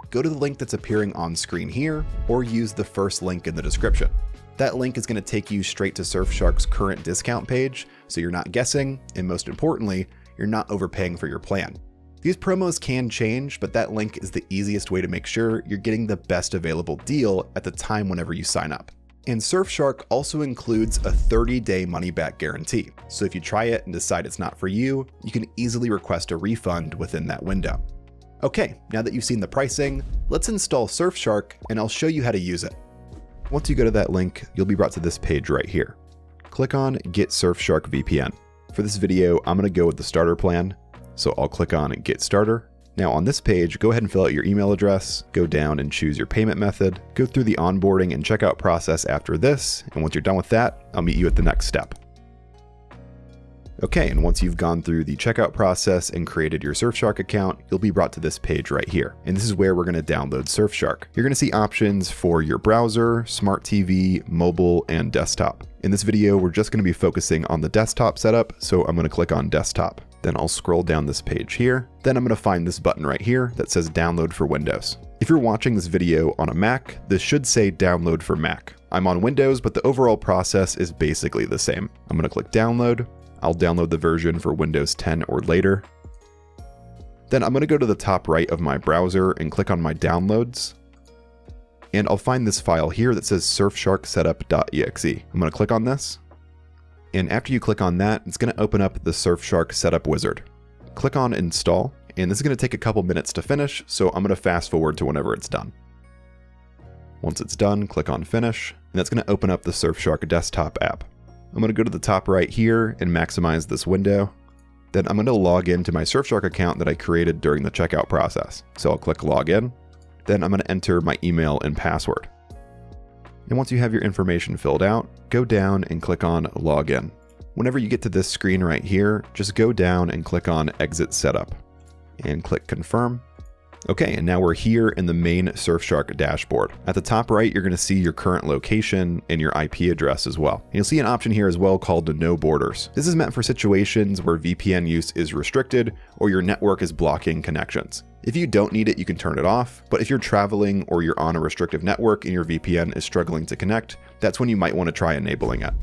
go to the link that's appearing on screen here, or use the first link in the description. That link is going to take you straight to Surfshark's current discount page, so you're not guessing, and most importantly, you're not overpaying for your plan. These promos can change, but that link is the easiest way to make sure you're getting the best available deal at the time whenever you sign up. And Surfshark also includes a 30-day money-back guarantee, so if you try it and decide it's not for you, you can easily request a refund within that window. Okay, now that you've seen the pricing, let's install Surfshark and I'll show you how to use it. Once you go to that link, you'll be brought to this page right here. Click on Get Surfshark VPN. For this video, I'm going to go with the starter plan, so I'll click on Get Starter. Now on this page, go ahead and fill out your email address, go down and choose your payment method, go through the onboarding and checkout process after this, and once you're done with that, I'll meet you at the next step. Okay, and once you've gone through the checkout process and created your Surfshark account, you'll be brought to this page right here. And this is where we're going to download Surfshark. You're going to see options for your browser, smart TV, mobile, and desktop. In this video, we're just going to be focusing on the desktop setup, so I'm going to click on desktop. Then I'll scroll down this page here. Then I'm going to find this button right here that says download for Windows. If you're watching this video on a Mac, this should say download for Mac. I'm on Windows, but the overall process is basically the same. I'm going to click download. I'll download the version for Windows 10 or later. Then I'm going to go to the top right of my browser and click on my downloads. And I'll find this file here that says surfsharksetup.exe. I'm going to click on this. And after you click on that, it's going to open up the Surfshark setup wizard. Click on install, and this is going to take a couple minutes to finish, so I'm going to fast forward to whenever it's done. Once it's done, click on finish, and that's going to open up the Surfshark desktop app. I'm going to go to the top right here and maximize this window. Then I'm going to log into my Surfshark account that I created during the checkout process. So I'll click login. Then I'm going to enter my email and password. And once you have your information filled out, go down and click on login. Whenever you get to this screen right here, just go down and click on exit setup and click confirm. Okay, and now we're here in the main Surfshark dashboard. At the top right, you're going to see your current location and your IP address as well. And you'll see an option here as well called No Borders. This is meant for situations where VPN use is restricted or your network is blocking connections. If you don't need it, you can turn it off, but if you're traveling or you're on a restrictive network and your VPN is struggling to connect, that's when you might want to try enabling it.